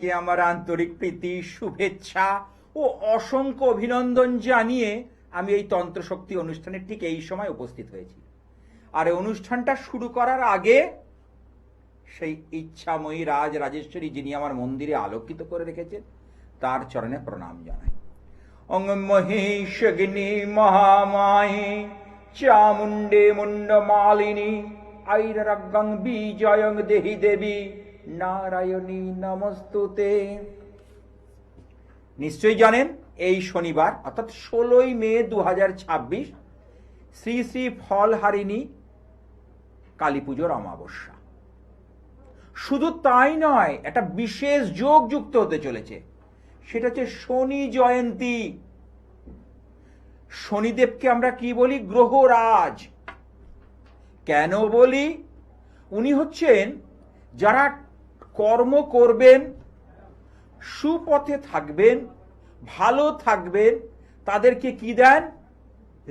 কে আমার আন্তরিক প্রীতি শুভেচ্ছা ও অসংখ্য অভিনন্দন জানিয়ে আমি এই তন্ত্রশক্তি অনুষ্ঠানে ঠিক এই সময় উপস্থিত হয়েছি। আর এই অনুষ্ঠানটা শুরু করার আগে সেই ইচ্ছাময়ী রাজ রাজেশ্বরী যিনি আমার মন্দিরে আলোকিত করে রেখেছেন তার চরণে প্রণাম জানাই। অং মহেশগ্নি মহামায়ে চামুণ্ডে মুন্ডমালিনী আইরগং বিজয়ং দেহি দেবী নারায়ণী নমস্তুতে। নিশ্চয়ই জানেন এই শনিবার অর্থাৎ 16ই মে 2026 শ্রী শ্রী ফলহারিণী কালী পুজোর অমাবস্যা। শুধু তাই নয়, একটা বিশেষ যোগ যুক্ত হতে চলেছে, সেটা হচ্ছে শনি জয়ন্তী। শনিদেবকে আমরা কি বলি? গ্রহরাজ। কেন বলি? উনি হচ্ছেন যারা কর্ম করবেন, সুপথে থাকবেন, ভালো থাকবেন, তাদেরকে কি দেন?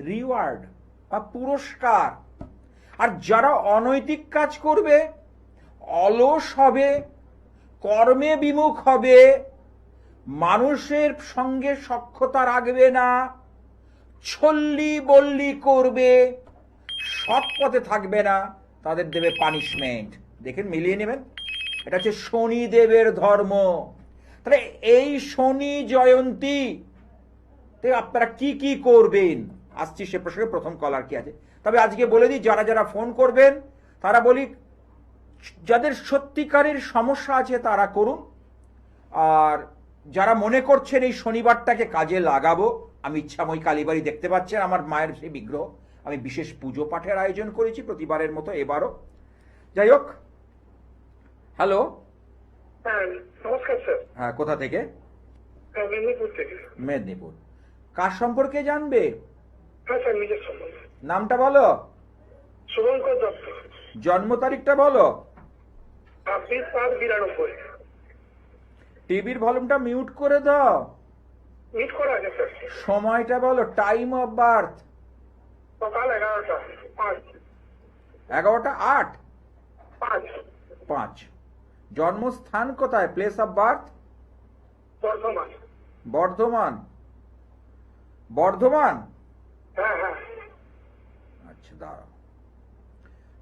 রিওয়ার্ড বা পুরস্কার। আর যারা অনৈতিক কাজ করবে, অলস হবে, কর্মে বিমুখ হবে, মানুষের সঙ্গে সখ্যতা রাখবে না, ছল্লি বল্লি করবে, সৎ পথে থাকবে না, তাদের দেবে পানিশমেন্ট। দেখেন, মিলিয়ে নেবেন, এটা হচ্ছে শনিদেবের ধর্ম। তাহলে এই শনি জয়ন্তী আপনারা কি কি করবেন আসছি সে প্রসঙ্গে। প্রথম কলার কি আছে, তবে আজকে বলে দিই, যারা যারা ফোন করবেন তারা বলি যাদের সত্যিকারের সমস্যা আছে তারা করুন। আর যারা মনে করছেন এই শনিবারটাকে কাজে লাগাবো, আমি ইচ্ছাময়ী কালীবাড়ি দেখতে পাচ্ছেন আমার মায়ের সেই বিগ্রহ, আমি বিশেষ পুজো পাঠের আয়োজন করেছি প্রতিবারের মতো এবারও। যাই হোক, হ্যালো, নমস্কার স্যার। হ্যাঁ, কোথা থেকে? মেদিনীপুর থেকে। মেদিনীপুর। কার সম্পর্কে জানবে? হ্যাঁ স্যার, নিজের সম্বন্ধে। নামটা বলো। শুভঙ্কর দত্ত। জন্ম তারিখটা বলো। 26/7/92। টিভির ভলিউমটা মিউট করে দাও। মিট করা আছে স্যার। সময়টা বলো। Time of birth. সকাল 11টা 5। 11টা 8 5। 5। জন্মস্থান কোথায়? Place of birth? Bardhaman. Bardhaman. Bardhaman. হ্যাঁ হ্যাঁ। আচ্ছা, দাঁড়াও।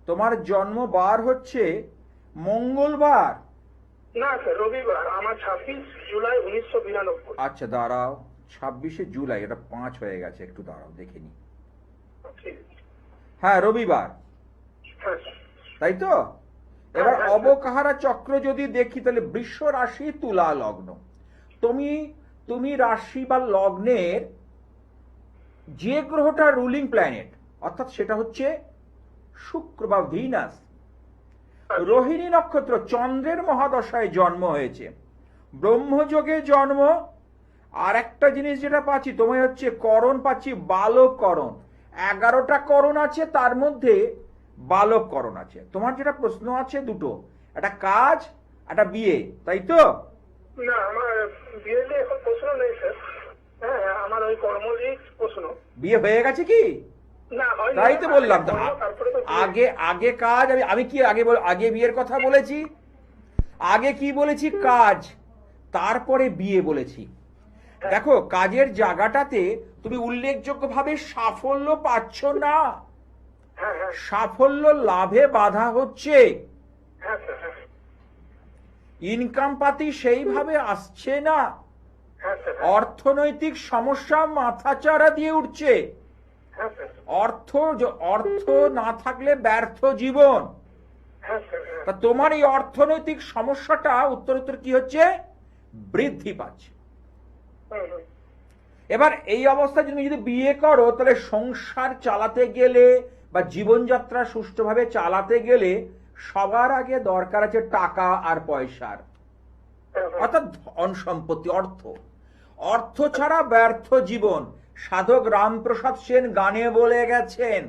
তোমার জন্মবার হচ্ছে মঙ্গলবার? না স্যার, রবিবার। আমার 26 জুলাই 1992। আচ্ছা, দাঁড়াও। 26শে জুলাই, এটা 5 হয়ে গেছে, একটু দাঁড়াও দেখে নি। হ্যাঁ, রবিবার, হ্যাঁ স্যার। তাই তো? এবার অবকাহারা চক্র যদি দেখি তাহলে বৃষ রাশি, তুলা লগ্ন। তুমি রাশি বা লগ্নের যে গ্রহটা রুলিং প্ল্যানেট, অর্থাৎ সেটা হচ্ছে শুক্র বা ভিনাস। রোহিণী নক্ষত্র, চন্দ্রের মহাদশায় জন্ম হয়েছে, ব্রহ্মযোগে জন্ম। আর একটা জিনিস যেটা পাচ্ছি তোমায় হচ্ছে করণ পাচ্ছি, বালক করণ। 11টা করণ আছে, তার মধ্যে বালক করণ আছে। তোমার যেটা প্রশ্ন আছে দুটো, একটা কাজ, একটা বিয়ে, তাই তো? না, আমার বিয়েতে এখন প্রশ্ন নেই স্যার। হ্যাঁ, আমার ওই কর্মজীব প্রশ্ন। বিয়ে হয়ে গেছে কি? না, হয়নি। তাই তো বললাম। তারপরে তো আগে কাজ। আমি কি আগে বিয়ের কথা বলেছি? আগে কি বলেছি? কাজ, তারপরে বিয়ে বলেছি। দেখো, কাজের জায়গাটাতে তুমি উল্লেখযোগ্যভাবে সাফল্য পাচ্ছ না। হ্যাঁ হ্যাঁ সাফল্য লাভে বাধা হচ্ছে, হ্যাঁ স্যার। হ্যাঁ ইনকাম পাতি সেইভাবে আসছে না, হ্যাঁ স্যার। অর্থনৈতিক সমস্যা মাথাচাড়া দিয়ে উঠছে। হ্যাঁ স্যার। অর্থ না থাকলে ব্যর্থ জীবন। হ্যাঁ স্যার। তা তোমার এই অর্থনৈতিক সমস্যাটা উত্তরোত্তর কি হচ্ছে? বৃদ্ধি পাচ্ছে। এবার এই অবস্থায় তুমি যদি বিয়ে করো, তাহলে সংসার চালাতে গেলে বা জীবনযাত্রা সুষ্ঠুভাবে চালাতে গেলে সবার আগে দরকার আছে টাকা আর পয়সার, অর্থাৎ ধন সম্পত্তি, অর্থ ছাড়া ব্যর্থ জীবন। সাধক রামপ্রসাদ সেন গানে বলে গেছেন,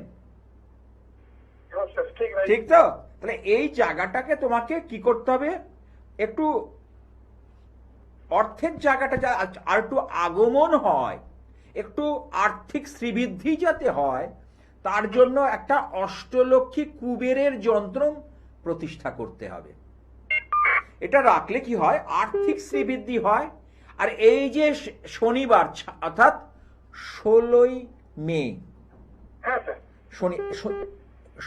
ঠিক তো? তাহলে এই জায়গাটাকে তোমাকে কি করতে হবে? একটু অর্থের জায়গাটা আর একটু আগমন হয়, একটু আর্থিক শ্রীবৃদ্ধি যাতে হয়, তার জন্য একটা অষ্টলক্ষ্মী কুবেরের যন্ত্র প্রতিষ্ঠা করতে হবে। এটা রাখলে কি হয়, আর্থিক শ্রীবৃদ্ধি হয়। আর এই যে শনিবার অর্থাৎ 16ই মে হ্যাঁ স্যার।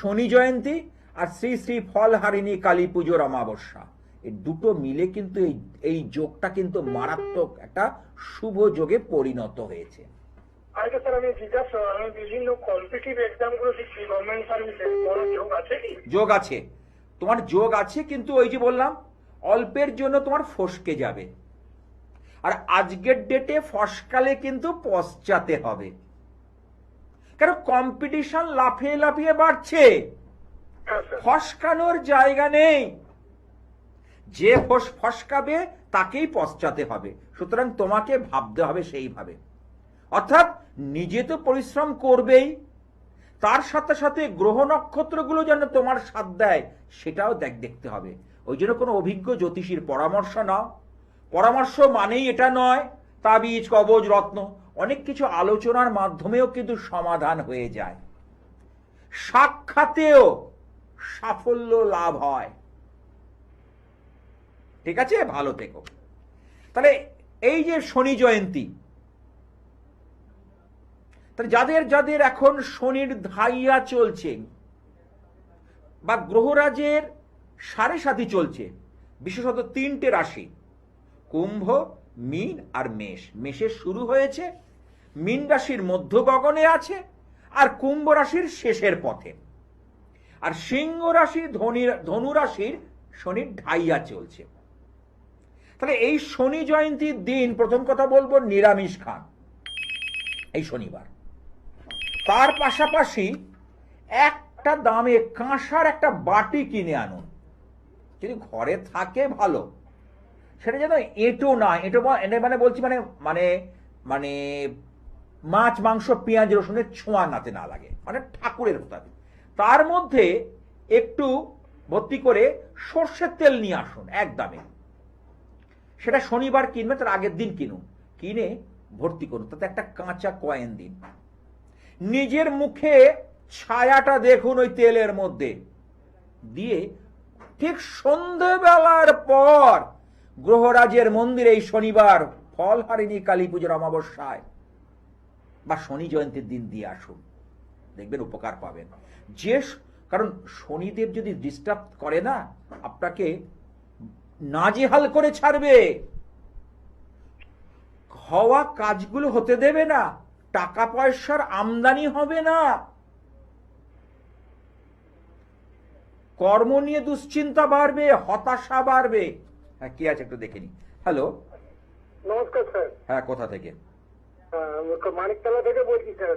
শনি জয়ন্তী আর শ্রী শ্রী ফলহারিণী কালী পুজোর অমাবস্যা, এই দুটো মিলে কিন্তু এই যোগটা কিন্তু মারাত্মক একটা শুভ যোগে পরিণত হয়েছে। আগে স্যার আমি জিজ্ঞাসা, আমি বিভিন্ন কম্পিটিটিভ এক্সাম গুলো দিচ্ছি গভর্নমেন্ট সার্ভিসে, কোনো যোগ আছে কি? যোগ আছে, তোমার যোগ আছে, কিন্তু ওই যে বললাম অল্পের জন্য তোমার ফসকে যাবে। আর আজকের ডেটে ফসকালে কিন্তু পশ্চাতে হবে, কারণ কম্পিটিশন লাফিয়ে লাফিয়ে বাড়ছে, হ্যাঁ স্যার। ফসকানোর জায়গা নেই। যে ফসকাবে তাকেই পশ্চাতে হবে। সুতরাং তোমাকে ভাবতে হবে সেইভাবে, অর্থাৎ নিজে তো পরিশ্রম করবেই, তার সাথে সাথে গ্রহ নক্ষত্রগুলো যেন তোমার সাথ দেয় সেটাও দেখতে হবে। ওই জন্য কোনো অভিজ্ঞ জ্যোতিষীর পরামর্শ নাও। পরামর্শ মানেই এটা নয় তাবিজ কবজ রত্ন, অনেক কিছু আলোচনার মাধ্যমেও কিন্তু সমাধান হয়ে যায়, সাক্ষাতেও সাফল্য লাভ হয়। ঠিক আছে, ভালো থেকো। তাহলে এই যে শনি জয়ন্তী, তাহলে যাদের যাদের এখন শনির ধাইয়া চলছে বা গ্রহরাজের সাড়ে সাথী চলছে, বিশেষত 3টে রাশি কুম্ভ, মীন আর মেষ। মেষের শুরু হয়েছে, মীন রাশির মধ্য গগনে আছে, আর কুম্ভ রাশির শেষের পথে, আর সিংহ রাশি ধনু রাশির শনির ঢাইয়া চলছে। তাহলে এই শনি জয়ন্তীর দিন প্রথম কথা বলবো নিরামিষ খান এই শনিবার। তার পাশাপাশি একটা দামে কাঁসার একটা বাটি কিনে আনুন, যদি ঘরে থাকে ভালো। সেটা যেন এঁটো না, এঁটো মানে বলছি মানে মানে মানে মাছ মাংস পেঁয়াজ রসুনের ছোঁয়া নাতে না লাগে, মানে ঠাকুরের কথা। তার মধ্যে একটু ভর্তি করে সর্ষের তেল নিয়ে আসুন এক দামে। সেটা শনিবার কিনবে, তার আগের দিন কিনুন, কিনে ভর্তি করুন, তাতে একটা কাঁচা কয়েন দিন। নিজের মুখে ছায়াটা দেখুন ওই তেলের মধ্যে দিয়ে, ঠিক সন্ধ্যেবেলার পর গ্রহরাজের মন্দিরে এই শনিবার ফলহারিণী কালী পুজোর অমাবস্যায় বা শনি জয়ন্তীর দিন দিয়ে আসুন, দেখবেন উপকার পাবেন। কারণ শনিদেব যদি ডিস্টার্ব করে না, আপনাকে নাজেহাল করে ছাড়বে, হওয়া কাজগুলো হতে দেবে না, টাকা পয়সার আমদানি হবে না, কর্ম নিয়ে দুশ্চিন্তা বাড়বে, হতাশা বাড়বে। হ্যাঁ, কি আছে একটু দেখে নি। হ্যালো, নমস্কার স্যার। হ্যাঁ, কোথা থেকে? মানিকতলা থেকে বলছি স্যার।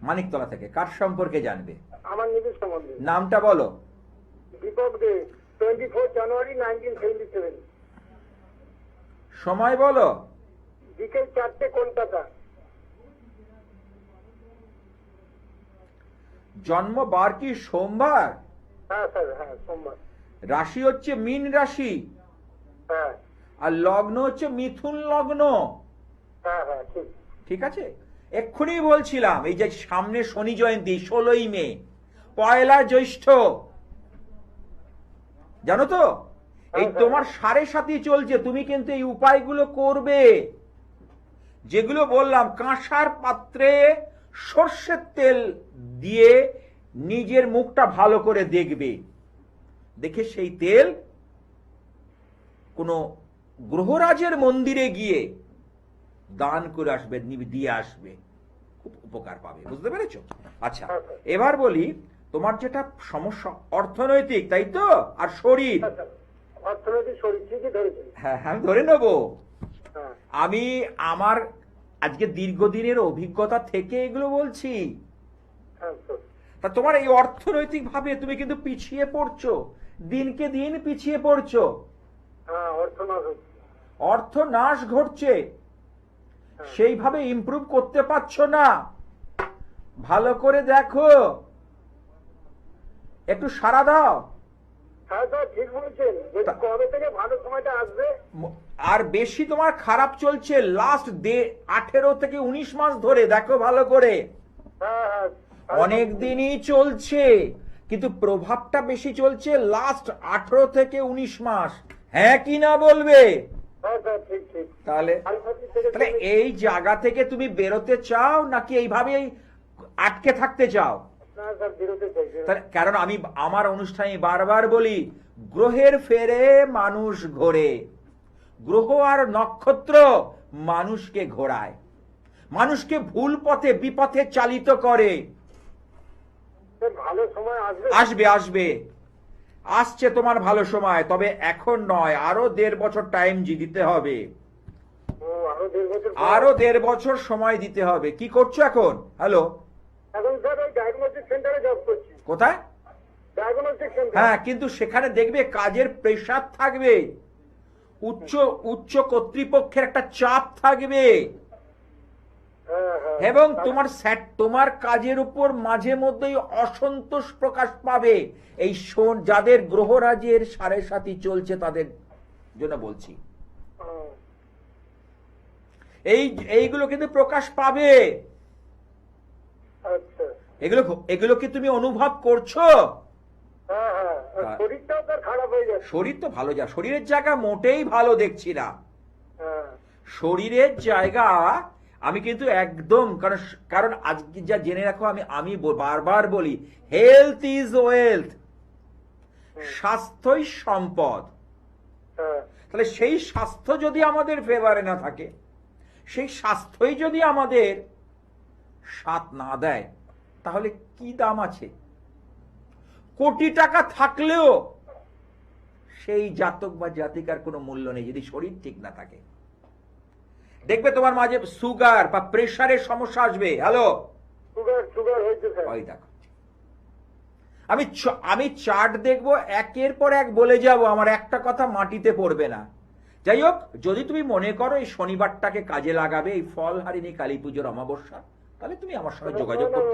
মানিকতলা থেকে। কার সম্পর্কে জানবে? আমার নিজের সম্বন্ধে। নামটা বলো। দীপক দে, 24 জানুয়ারি 1977। সময় বলো। বিকেল 4টে, কলকাতা। জন্মবার কি সোমবার? হ্যাঁ স্যার, হ্যাঁ সোমবার। রাশি হচ্ছে মীন রাশি, হ্যাঁ আর লগ্ন হচ্ছে মিথুন লগ্ন। হ্যাঁ হ্যাঁ, ঠিক। ঠিক আছে, এক্ষুনি বলছিলাম এই যে সামনে শনি জয়ন্তী 16ই মে, পয়লা জ্যৈষ্ঠ, জানো তো? এই তোমার সাড়ে সাথী চলছে, তুমি কিন্তু এই উপায়গুলো করবে যেগুলো বললাম। কাঁসার পাত্রে সর্ষের তেল দিয়ে নিজের মুখটা ভালো করে দেখবে, দেখে সেই তেল কোনো গ্রহরাজের মন্দিরে গিয়ে দান করে আসবে, দিয়ে আসবে, খুব উপকার পাবে। বুঝতে পেরেছো? আচ্ছা, এবার বলি তোমার যেটা সমস্যা অর্থনৈতিক, তাই তো, আর শরীর। অর্থনৈতিক, শরীর, ঠিকই ধরেছি। হ্যাঁ, আমি ধরে নেবো। হ্যাঁ আমি আমার আজকে দীর্ঘদিনের অভিজ্ঞতা থেকে এগুলো বলছি। হ্যাঁ স্যার। তা তোমার এই অর্থনৈতিক ভাবে তুমি কিন্তু পিছিয়ে পড়ছো, দিনকে দিন পিছিয়ে পড়ছো। হ্যাঁ, অর্থনাশ হচ্ছে। অর্থ নাশ ঘটছে, সেইভাবে ইমপ্রুভ করতে পারছো না। ভালো করে দেখো, একটু সাড়া দাও। হ্যাঁ স্যার, ঠিক বলছেন। যদি কবে থেকে ভালো সময়টা আসবে? আর বেশি তোমার খারাপ চলছে লাস্ট 18 থেকে 19 মাস ধরে, দেখো ভালো করে। হ্যাঁ হ্যাঁ, অনেক দিনই চলছে, কিন্তু প্রভাবটা বেশি চলছে লাস্ট 18 থেকে 19 মাস। হ্যাঁ কি না বলবে। হ্যাঁ স্যার, ঠিক ঠিক। তাহলে তাহলে এই জায়গা থেকে তুমি বেরোতে চাও নাকি এইভাবেই আটকে থাকতে চাও? না স্যার, বিরতি চাই। কারণ আমি আমার অনুষ্ঠানে বারবার বলি, গ্রহের ফেরে মানুষ ঘোরে, গ্রহ আর নক্ষত্র মানুষকে ঘোরায়, মানুষকে ভুল পথে বিপথে চালিত করে। ভালো সময় আসবে। আসবে আসবে, আসছে তোমার ভালো সময়, তবে এখন নয়, আরো 1.5 বছর টাইম দিতে হবে। আরো 1.5 বছর। আরো 1.5 বছর সময় দিতে হবে। কি করছো এখন? হ্যালো, এখন স্যার ওই ডায়াগনস্টিক সেন্টারে জব করছি। কোথায়? Diagnostic centre. হ্যাঁ, কিন্তু সেখানে দেখবে কাজের প্রেসার থাকবে, উচ্চ উচ্চ কর্তৃপক্ষের একটা চাপ থাকবে, এবং তোমার কাজের উপর মাঝে মধ্যেই অসন্তোষ প্রকাশ পাবে। এই যাদের গ্রহরাজের 7.5 চলছে তাদের জন্য বলছি, এইগুলো কিন্তু প্রকাশ পাবে। আচ্ছা। এগুলো কি তুমি অনুভব করছো? হ্যাঁ হ্যাঁ, শরীরটাও তার খারাপ হয়ে যাচ্ছে। শরীর তো ভালো, শরীরের জায়গা মোটেই ভালো দেখছি না। হ্যাঁ, শরীরের জায়গা আমি কিন্তু একদম, কারণ আজকে যা জেনে রাখো, আমি বারবার বলি, হেলথ ইজ ওয়েলথ, স্বাস্থ্যই সম্পদ। তাহলে সেই স্বাস্থ্য যদি আমাদের ফেভারে না থাকে, সেই স্বাস্থ্যই যদি আমাদের সাথ না দেয়, তাহলে কি দাম আছে? কোটি টাকা থাকলেও সেই জাতক বা জাতিকার কোনো মূল্য নেই যদি শরীর ঠিক না থাকে। দেখবে তোমার মাঝে সুগার বা প্রেসারের সমস্যা আসবে। হ্যালো, সুগার হয়েছে স্যার। ওই দেখো, আমি চার্ট দেখবো, একের পর এক বলে যাব, আমার একটা কথা মাটিতে পড়বে না। যাই হোক, যদি তুমি মনে করো এই শনিবারটাকে কাজে লাগাবে, এই ফলহারিণী কালী পুজোর অমাবস্যা, তাহলে তুমি আমার সঙ্গে যোগাযোগ করো।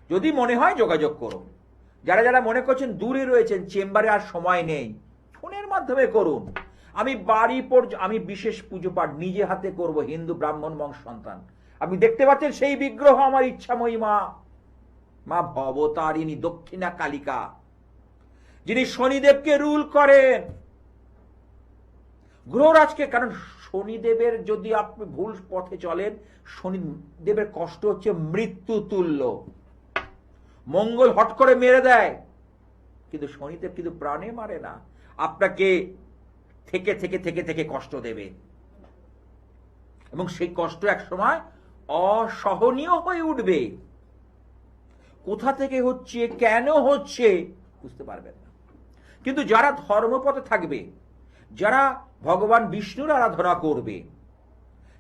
যদি মনে হয় যোগাযোগ করো। যারা যারা মনে করছেন দূরে রয়েছেন, চেম্বারে আর সময় নেই, ফোনের মাধ্যমে করুন। আমি আমি বিশেষ পুজো পাঠ নিজে হাতে করব, হিন্দু ব্রাহ্মণ বংশ সন্তান। আপনি দেখতে পাচ্ছেন সেই বিগ্রহ আমার ইচ্ছাময়ী মা ভবতারিণী দক্ষিণা কালিকা, যিনি শনিদেবকে রুল করেন, গ্রহরাজকে। কারণ শনিদেবের যদি আপনি ভুল পথে চলেন, শনিদেবের কষ্ট হচ্ছে মৃত্যু তুল্য। মঙ্গল হট করে মেরে দেয়, কিন্তু শনিদেব কিন্তু প্রাণে মারে না, আপনাকে থেকে থেকে থেকে থেকে কষ্ট দেবে, এবং সেই কষ্ট এক সময় অসহনীয় হয়ে উঠবে। কোথা থেকে হচ্ছে, কেন হচ্ছে বুঝতে পারবেন না। কিন্তু যারা ধর্মপথে থাকবে, যারা ভগবান বিষ্ণুর আরাধনা করবে,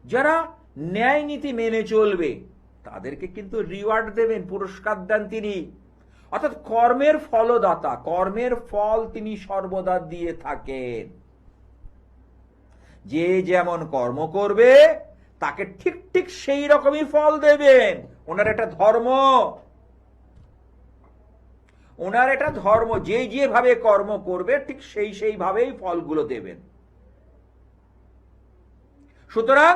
যারা ন্যায় নীতি মেনে চলবে, তাদেরকে কিন্তু রিওয়ার্ড দেবেন, পুরস্কার দেন তিনি। অর্থাৎ কর্মের ফলদাতা, কর্মের ফল তিনি সর্বদা দিয়ে থাকেন। যে যেমন কর্ম করবে তাকে ঠিক ঠিক সেই রকমই ফল দেবেন। ওনার এটা ধর্ম, ওনার এটা ধর্ম, যে যেভাবে কর্ম করবে ঠিক সেই ভাবেই ফলগুলো দেবেন। সুতরাং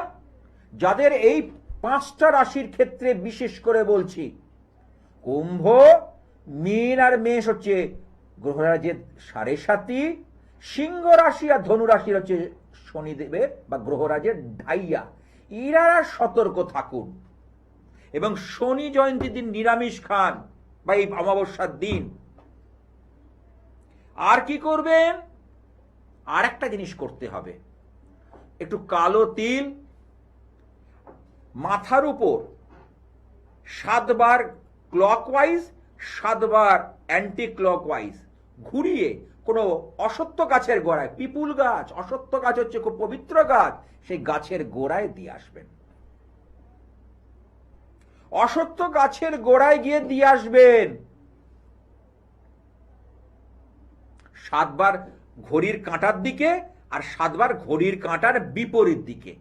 যাদের এই 5টা রাশির ক্ষেত্রে বিশেষ করে বলছি, কুম্ভ, মীন আর মেষ হচ্ছে গ্রহরাজের 7.5, সিংহ রাশি আর ধনু রাশির হচ্ছে শনিদেবের বা গ্রহরাজের ঢাইয়া। এরা সতর্ক থাকুন, এবং শনি জয়ন্তী দিন নিরামিষ খান বা এই অমাবস্যার দিন। আর কি করবেন? আর একটা জিনিস করতে হবে, একটু কালো তিল মাথার উপর 7 বার ক্লকওয়াইজ, 7 বার অ্যান্টি ক্লকওয়াইজ ঘুরিয়ে কোনো অশ্বত্থ গাছের গোড়ায়, পিপুল গাছ, অশ্বত্থ গাছ হচ্ছে খুব পবিত্র গাছ, সেই গাছের গোড়ায় দিয়ে আসবেন। অশ্বত্থ গাছের গোড়ায় গিয়ে দিয়ে আসবেন। 7 বার ঘড়ির কাঁটার দিকে আর 7 বার ঘড়ির কাঁটার বিপরীত দিকে।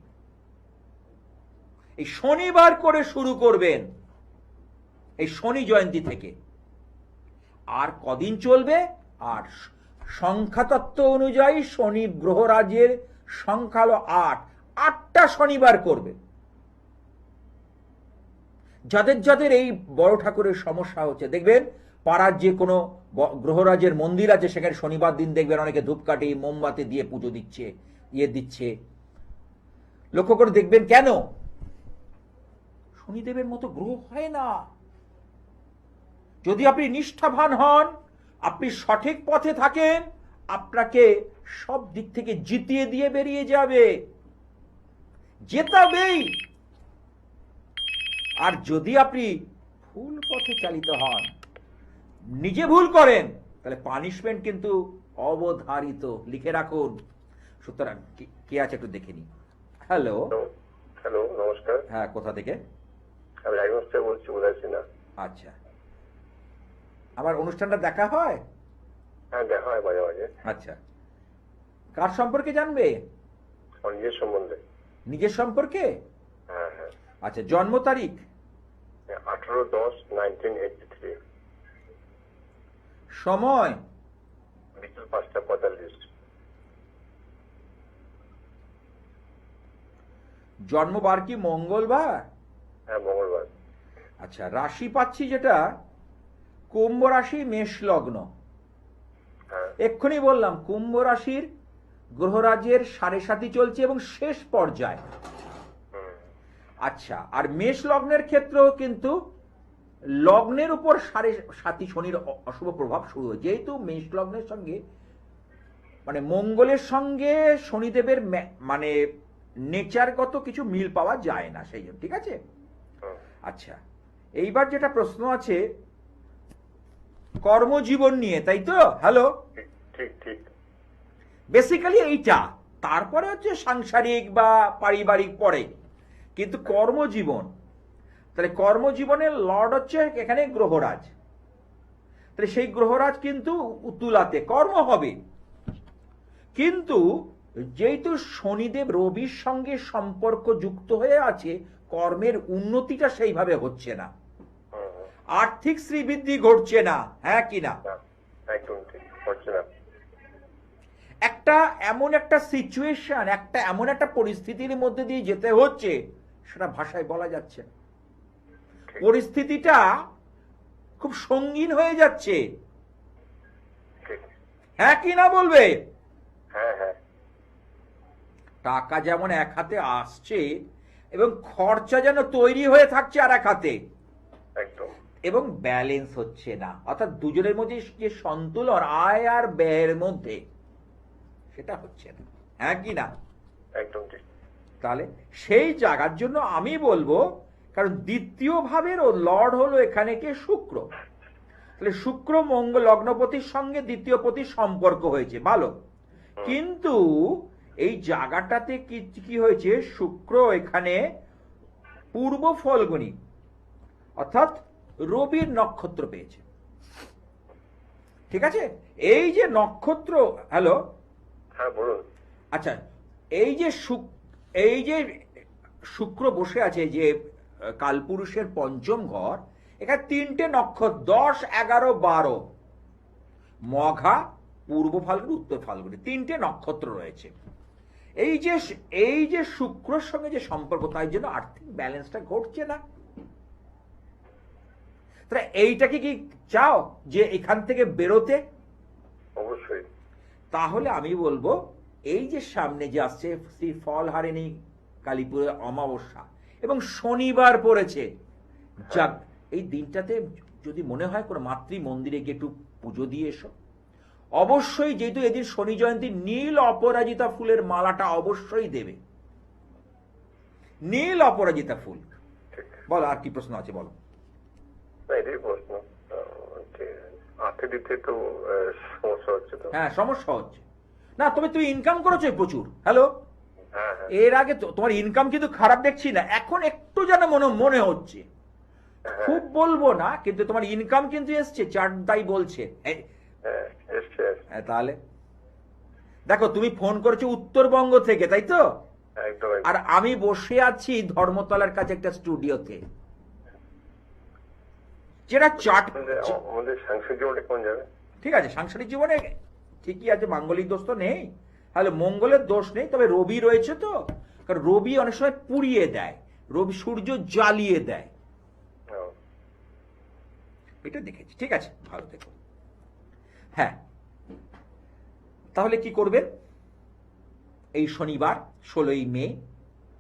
এই শনিবার করে শুরু করবেন, এই শনি জয়ন্তী থেকে। আর কদিন চলবে? আর সংখ্যাতত্ত্ব অনুযায়ী শনি গ্রহরাজের সংখ্যা হলো 8, 8টা শনিবার করবে। যাদের যাদের এই বড় ঠাকুরের সমস্যা হচ্ছে, দেখবেন পাড়ার যে কোনো গ্রহরাজের মন্দির আছে সেখানে শনিবার দিন দেখবেন অনেকে ধূপকাঠি মোমবাতি দিয়ে পুজো দিচ্ছে, দিচ্ছে। লক্ষ্য করে দেখবেন কেন? শনিদেবের মতো গ্রহ হয় না। যদি আপনি নিষ্ঠাবান হন, আপনি সঠিক পথে থাকেন, আপনাকে সব দিক থেকে জিতিয়ে দিয়ে বেরিয়ে যাবে, জেতাবেই। আর যদি আপনি ভুল পথে চালিত হন, নিজে ভুল করেন, তাহলে পানিশমেন্ট কিন্তু অবধারিত, লিখে রাখুন। সুতরাং কে আছে একটু দেখে নি। হ্যালো। হ্যালো, নমস্কার। হ্যাঁ, কোথা থেকে? আমি রায়গঞ্জ থেকে বলছি, বোঝাচ্ছি না। আচ্ছা, আমার অনুষ্ঠানটা দেখা হয়? হ্যাঁ, দেখা হয় মাঝে মাঝে। আচ্ছা, কার সম্পর্কে জানবে? আমার নিজের সম্বন্ধে। নিজের সম্পর্কে? হ্যাঁ হ্যাঁ। আচ্ছা, জন্ম তারিখ? 18/10/1983। সময়? বিকেল 5:45। জন্মবার কি মঙ্গলবার? হ্যাঁ, মঙ্গলবার। আচ্ছা, রাশি পাচ্ছি যেটা কুম্ভ রাশি, মেষ লগ্ন। হ্যাঁ। এক্ষুনি বললাম কুম্ভ রাশির গ্রহরাজের 7.5 চলছে এবং শেষ পর্যায়ে। আচ্ছা, আর মেষ লগ্নের ক্ষেত্রেও কিন্তু লগ্নের উপর 7.5 শনির অশুভ প্রভাব শুরু হয়েছে। যেহেতু মেষ লগ্নের সঙ্গে মানে মঙ্গলের সঙ্গে শনিদেবের মানে নেচারগত কিছু মিল পাওয়া যায় না, সেই জন্য। ঠিক আছে। আচ্ছা, এইবার যেটা প্রশ্ন আছে কর্মজীবন নিয়ে, তাই তো? হ্যালো। ঠিক ঠিক। বেসিক্যালি এইটা, তারপরে হচ্ছে সাংসারিক বা পারিবারিক পরে, কিন্তু কর্মজীবন, তাহলে কর্মজীবনের লর্ড হচ্ছে এখানে গ্রহরাজ। তাহলে সেই গ্রহরাজ কিন্তু তুলাতে কর্ম হবে, কিন্তু যেহেতু শনিদেব রবির সঙ্গে সম্পর্ক যুক্ত হয়ে আছে, কর্মের উন্নতিটা সেইভাবে হচ্ছে না, আর্থিক শ্রীবৃদ্ধি ঘটছে না। হ্যাঁ কি না? একদম ঠিক, হচ্ছে না। একটা এমন একটা সিচুয়েশন, এমন একটা পরিস্থিতির মধ্যে দিয়ে যেতে হচ্ছে, সেটা ভাষায় বলা যাচ্ছে না। পরিস্থিতিটা খুব সঙ্গীন হয়ে যাচ্ছে। হ্যাঁ কি না বলবে? হ্যাঁ হ্যাঁ। টাকা যেমন এক হাতে আসছে এবং খরচা যেন তৈরি হয়ে থাকছে আর এক হাতে, একদম। এবং ব্যালেন্স হচ্ছে না, অর্থাৎ দুজনের মধ্যে যে সন্তুলন আয় আর ব্যয়ের মধ্যে, সেটা হচ্ছে না। হ্যাঁ কি না? একদম ঠিক। তাহলে সেই জায়গার জন্য আমি বলবো, কারণ দ্বিতীয় ভাবের ও লর্ড হলো এখানে কে? শুক্র। তাহলে শুক্র মঙ্গল লগ্নপতির সঙ্গে দ্বিতীয় পতির সম্পর্ক হয়েছে, ভালো। কিন্তু এই জায়গাটাতে কি হয়েছে? শুক্র এখানে পূর্ব ফল্গুনী অর্থাৎ রবির নক্ষত্র পেয়েছে। ঠিক আছে। এই যে নক্ষত্র, হ্যালো। হ্যাঁ, বলুন। আচ্ছা, এই যে শুক্র বসে আছে যে কালপুরুষের পঞ্চম ঘর, এখানে 3টে নক্ষত্র 10, 11, 12 মঘা, পূর্ব ফাল্গুন, উত্তর ফাল্গুনি, 3টে নক্ষত্র রয়েছে। এই যে শুক্রের সঙ্গে যে সম্পর্ক, তাই জন্য আর্থিক ব্যালেন্সটা ঘটছে না। তাহলে এইটাকে কি চাও যে এখান থেকে বেরোতে? অবশ্যই। তাহলে আমি বলবো, এই যে সামনে যে আসছে শ্রী ফলহারিণী কালীপুরের অমাবস্যা এবং শনিবার পড়েছে, যাক এই দিনটাতে যদি মনে হয় কোনো মাতৃ মন্দিরে গিয়ে একটু পুজো দিয়ে এসো। অবশ্যই, যেহেতু এদিন শনি জয়ন্তী, নীল অপরাজিতা ফুলের মালাটা অবশ্যই দেবে, নীল অপরাজিতা ফুল। বলো, আর কি প্রশ্ন আছে বলো। এটাই প্রশ্ন। আর্থিক দিক থেকে তো সমস্যা হচ্ছে তো। হ্যাঁ, সমস্যা হচ্ছে না, তবে তুমি ইনকাম করেছো প্রচুর। হ্যালো। হ্যাঁ। এর আগে তোমার ইনকাম কিন্তু খারাপ দেখছি না, এখন একটু যেন মনে হচ্ছে, খুব বলবো না, কিন্তু তোমার ইনকাম কিন্তু এসছে, চারদাই বলছে। তাহলে দেখো, তুমি ফোন করেছো উত্তরবঙ্গ থেকে, তাই তো? একদম। আর আমি বসে আছি ধর্মতলার কাছে একটা স্টুডিওতে, যেটা আমাদের সাংসারিক জীবনে কোন যাবে? ঠিক আছে, সাংসারিক জীবনে ঠিকই আছে, মাঙ্গলিক দোষ তো নেই। তাহলে মঙ্গলের দোষ নেই, তবে রবি রয়েছে তো, কারণ রবি অনেক সময় পুড়িয়ে দেয়, রবি সূর্য জ্বালিয়ে দেয়। এটা দেখেছি, ঠিক আছে, ভালো থেকো। হ্যাঁ, তাহলে কি করবেন? এই শনিবার 16ই মে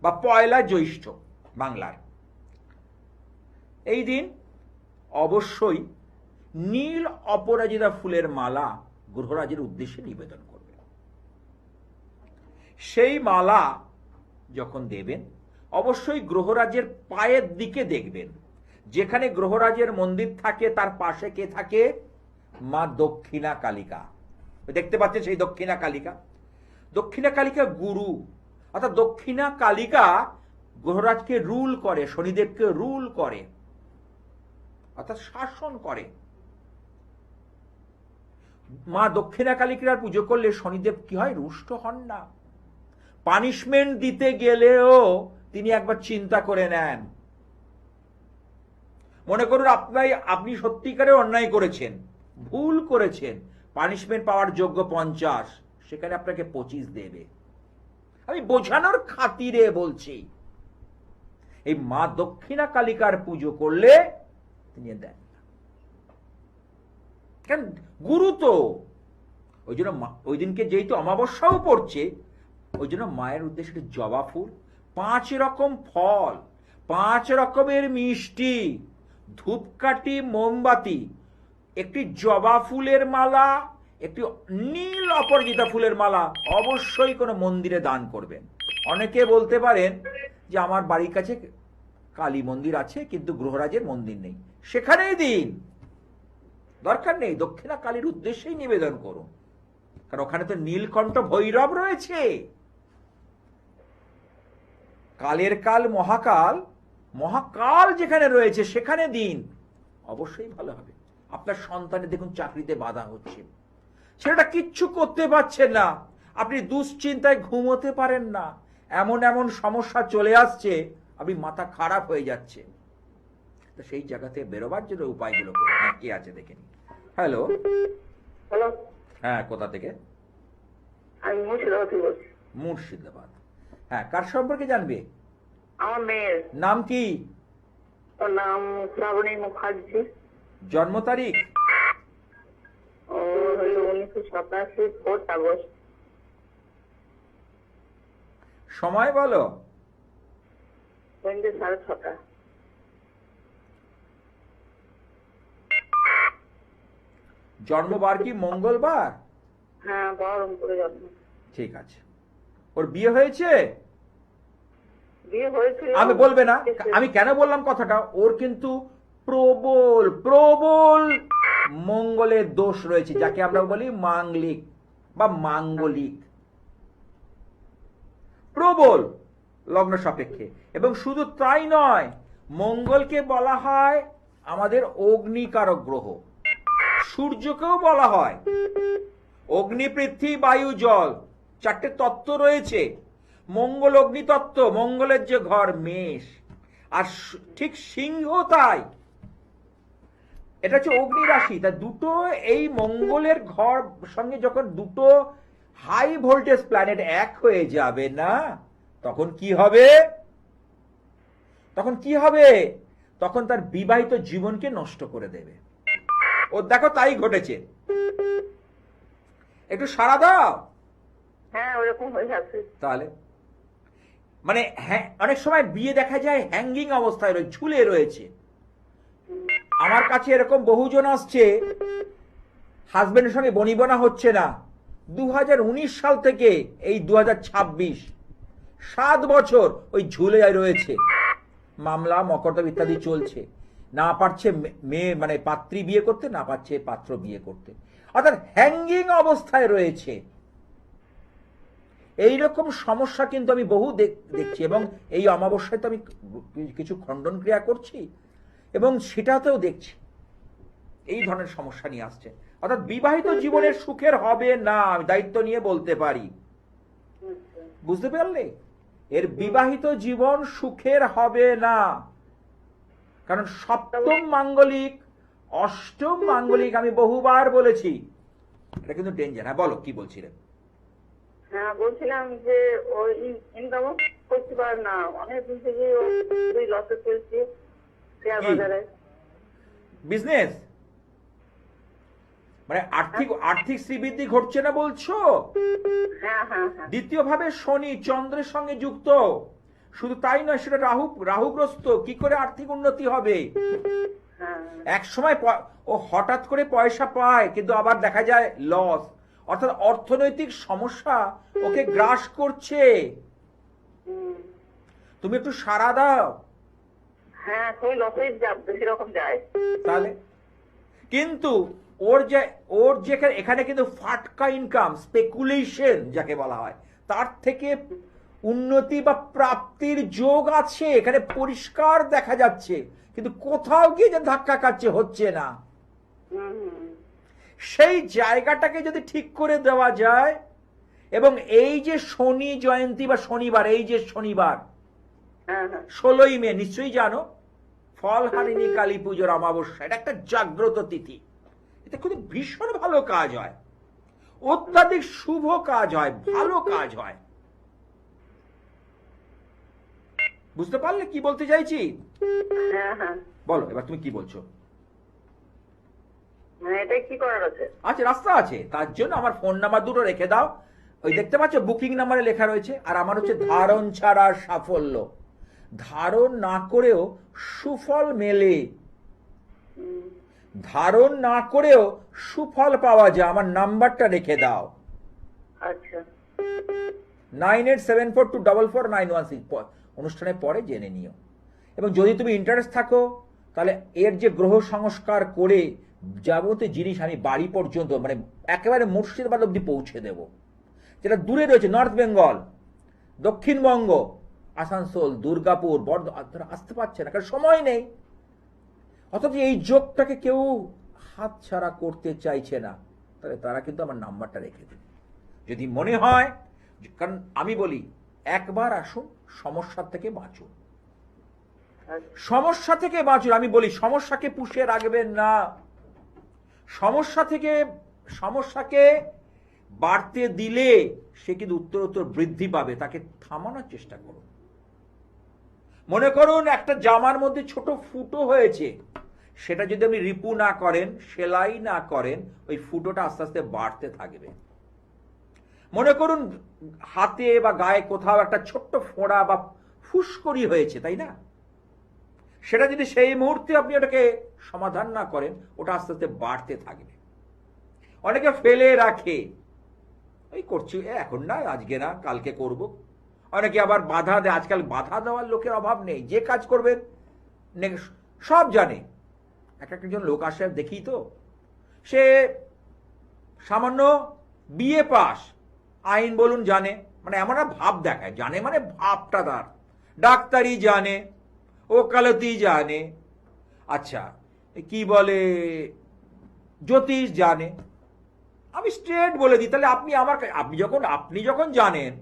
বা 1 জ্যৈষ্ঠ বাংলার এই দিন অবশ্যই নীল অপরাজিতা ফুলের মালা গ্রহরাজের উদ্দেশ্যে নিবেদন করবেন। সেই মালা যখন দেবেন অবশ্যই গ্রহরাজের পায়ের দিকে দেখবেন। যেখানে গ্রহরাজের মন্দির থাকে তার পাশে কে থাকে? মা দক্ষিণা কালিকা। দেখতে পাচ্ছেন সেই দক্ষিণা কালিকা? দক্ষিণা কালিকা গুরু, অর্থাৎ দক্ষিণা কালিকা গ্রহরাজকে রুল করে, শনিদেবকে রুল করে, অর্থাৎ শাসন করে। মা দক্ষিণা কালিকার পুজো করলে শনিদেব কি হয়? রুষ্ট হন না। পানিশমেন্ট দিতে গেলেও তিনি একবার চিন্তা করে নেন। মনে করুন আপনি সত্যিকারে অন্যায় করেছেন, ভুল করেছেন, পানিশমেন্ট পাওয়ার যোগ্য 50, সেখানে আপনাকে 25 দেবে। আমি বোঝানোর খাতিরে বলছি, এই মা দক্ষিণা কালিকার পুজো করলে তিনি দেন। কেন? গুরু তো। ওই জন্য ওই দিনকে যেহেতু অমাবস্যাও পড়ছে, ওই জন্য মায়ের উদ্দেশ্যে জবা ফুল, 5 রকম ফল, 5 রকমের মিষ্টি, ধূপকাঠি, মোমবাতি, একটি জবা ফুলের মালা, একটি নীল অপরাজিতা ফুলের মালা অবশ্যই কোনো মন্দিরে দান করবেন। অনেকে বলতে পারেন যে আমার বাড়ির কাছে কালী মন্দির আছে কিন্তু গ্রহরাজের মন্দির নেই, সেখানেই দিন, দরকার নেই, দক্ষিণা কালীর উদ্দেশ্যেই নিবেদন করুন। কারণ ওখানে তো নীলকণ্ঠ ভৈরব রয়েছে। কালের কাল মহাকাল, মহাকাল যেখানে রয়েছে সেখানে দিন, অবশ্যই ভালো হবে। আপনার সন্তানের দেখুন চাকরিতে বাধা হচ্ছে, ছেলেটা কিচ্ছু করতে পারছেন না, আপনি দুশ্চিন্তায় ঘুমোতে পারেন না, এমন এমন সমস্যা চলে আসছে, আপনি মাথা খারাপ হয়ে যাচ্ছে। তো সেই জায়গাতে বেরোবার জন্য উপায়গুলো করুন। হ্যাঁ, কে আছে দেখে নিন। হ্যালো। হ্যালো, হ্যাঁ, কোথা থেকে? আমি মুর্শিদাবাদ থেকে বলছি। মুর্শিদাবাদ। হ্যাঁ, কার সম্পর্কে জানবে? আমার মেয়ের নাম কি? ওর নাম শ্রাবণী মুখার্জি। জন্ম তারিখ? ও হলো 1987, 4 আগস্ট। সময় বলো। 6:30। জন্মবার কি মঙ্গলবার? হ্যাঁ, বহরমপুরে জন্ম। ঠিক আছে। ওর বিয়ে হয়েছে? বিয়ে হয়েছিল। আমি বলবে না, আমি কেন বললাম কথাটা, ওর কিন্তু প্রবল প্রবল মঙ্গলের দোষ রয়েছে, যাকে আমরা বলি মাঙ্গলিক বা মাঙ্গলিক, প্রবল লগ্ন সাপেক্ষে। এবং শুধু তাই নয়, মঙ্গলকে বলা হয় আমাদের অগ্নিকারক গ্রহ, সূর্যকেও বলা হয় অগ্নি, পৃথ্বী, বায়ু, জল, 4টে তত্ত্ব রয়েছে। মঙ্গল অগ্নিতত্ত্ব, মঙ্গলের যে ঘর মেষ, আর ঠিক সিংহ তাই, এটা হচ্ছে অগ্নি রাশি। তা দুটো এই মঙ্গলের ঘর সঙ্গে যখন দুটো হাই ভোল্টেজ প্ল্যানেট এক হয়ে যাবে না, তখন কি হবে? তখন কি হবে? তখন তার বিবাহিত জীবনকে নষ্ট করে দেবে। ও দেখো তাই ঘটেছে। একটু সাড়া দাও। হ্যাঁ, ওরকম হয়ে যাচ্ছে। তাহলে মানে হ্যাঁ, অনেক সময় বিয়ে দেখা যায় হ্যাঙ্গিং অবস্থায় রয়েছে, ঝুলে রয়েছে। আমার কাছে এরকম বহুজন আসছে, হাজবেন্ডের সঙ্গে বনিবনা হচ্ছে না, 2019 সাল থেকে এই 2026, 7 বছর ওই ঝুলে রয়েছে, মামলা মকদ্দমা ইত্যাদি চলছে, না পারছে মেয়ে মানে পাত্রী বিয়ে করতে, না পারছে পাত্র বিয়ে করতে, অর্থাৎ হ্যাঙ্গিং অবস্থায় রয়েছে। এইরকম সমস্যা কিন্তু আমি বহু দেখছি, এবং এই অমাবস্যায় তো আমি কিছু খণ্ডন ক্রিয়া করছি এবং সেটাতেও দেখছি এই ধরনের সমস্যা নিয়ে আসছে। অর্থাৎ বিবাহিত জীবনের সুখের হবে না, আমি দায়িত্ব নিয়ে বলতে পারি। বুঝতে পারলে? এর বিবাহিত জীবন সুখের হবে না, কারণ সপ্তম মাঙ্গলিক, অষ্টম মাঙ্গলিক, আমি বহুবার বলেছি, এটা কিন্তু ডেঞ্জার। হ্যাঁ বলো, কি বলছিলেন? হ্যাঁ, বলছিলাম যে ওই ইনকামও করতে পারে না, অনেক দিন থেকে ওই লসে চলছে শেয়ার বাজারে। বিজনেস? মানে আর্থিক আর্থিক শ্রীবৃদ্ধি ঘটছে না বলছো? হ্যাঁ হ্যাঁ হ্যাঁ। দ্বিতীয়ভাবে শনি চন্দ্রের সঙ্গে যুক্ত, শুধু তাই নয়, সেটা রাহুগ্রস্ত, কি করে আর্থিক উন্নতি হবে? হ্যাঁ এক সময় ও হঠাৎ করে পয়সা পায়, কিন্তু আবার দেখা যায় লস, অর্থাৎ অর্থনৈতিক সমস্যা ওকে গ্রাস করছে। হুম। তুমি একটু সাড়া দাও হ্যাঁ, তুমি লসেই সেরকম যায়। তাহলে। কিন্তু ওর যে এখানে কিন্তু ফাটকা ইনকাম, স্পেকুলেশন যাকে বলা হয়, তার থেকে উন্নতি বা প্রাপ্তির যোগ আছে, এখানে পরিষ্কার দেখা যাচ্ছে, কিন্তু কোথাও গিয়ে যে ধাক্কা কাটছে, হচ্ছে না। সেই জায়গাটাকে যদি ঠিক করে দেওয়া যায়, এবং এই যে শনি জয়ন্তী বা শনিবার, এই যে শনিবার 16ই মে নিশ্চয়ই জানো, ফলহারিণী কালী পুজোর অমাবস্যা, এটা একটা জাগ্রত তিথি। এতে কিন্তু ভীষণ ভালো কাজ হয়, অত্যাধিক শুভ কাজ হয়, ভালো কাজ হয়। বুঝতে পারলে কি বলতে চাইছি? বলো এবার তুমি কি বলছো। এটাই কি করার আছে? আচ্ছা, রাস্তা আছে, তার জন্য আমার ফোন নাম্বার দুটো রেখে দাও। ওই দেখতে পাচ্ছ বুকিং নাম্বারে লেখা রয়েছে। আর আমার হচ্ছে ধারণ ছাড়া সাফল্য, ধারণ না করেও সুফল মেলে, ধারণ না করেও সুফল পাওয়া যায়। আমার নাম্বারটা রেখে দাও। আচ্ছা, 9874244916। অনুষ্ঠানের পরে জেনে নিও। এবং যদি তুমি ইন্টারেস্ট থাকো, তাহলে এর যে গ্রহ সংস্কার করে যাবতীয় জিনিস আমি বাড়ি পর্যন্ত, মানে একেবারে মুর্শিদাবাদ অব্দি পৌঁছে দেব। যেটা দূরে রয়েছে, নর্থ বেঙ্গল, দক্ষিণবঙ্গ, আসানসোল, দুর্গাপুর, বর্ধমান, আসতে পারছে না, কারণ সময় নেই। অথচ এই যোগটাকে কেউ হাতছাড়া করতে চাইছে না, তাহলে তারা কিন্তু আমার নাম্বারটা রেখে দেবে। যদি মনে হয়, কারণ আমি বলি একবার আসুন, সমস্যা থেকে বাঁচুন, সমস্যা থেকে বাঁচুন। আমি বলি সমস্যাকে পুষে রাখবেন না, সমস্যাকে বাড়তে দিলে সে কিন্তু উত্তরোত্তর বৃদ্ধি পাবে, তাকে থামানোর চেষ্টা করুন। মনে করুন একটা জামার মধ্যে ছোট ফুটো হয়েছে, সেটা যদি আপনি রিপু না করেন, সেলাই না করেন, ওই ফুটোটা আস্তে আস্তে বাড়তে থাকবে। মনে করুন হাতে বা গায়ে কোথাও একটা ছোট্ট ফোঁড়া বা ফুসকড়ি হয়েছে, তাই না? সেটা যদি সেই মুহূর্তে আপনি ওটাকে সমাধান না করেন, ওটা আস্তে আস্তে বাড়তে থাকবে। অনেকে ফেলে রাখে, ওই করছি এখন না, আজকে না, কালকে করব। অনেকে আবার বাধা দেয়। আজকাল বাধা দেওয়ার লোকের অভাব নেই, যে কাজ করবেন সব জানে। একজন লোক আসে দেখি তো, সে সামান্য বিএ পাস, আইন বলুন জানে, মানে এমন ভাব দেখায়, জানে মানে ভাবটা তার, ডাক্তারি জানে, ওকালতি জানে, আচ্ছা কি বলে জ্যোতিষ জানে। আমি স্ট্রেট বলে দিই, তাহলে আপনি যখন জানেন,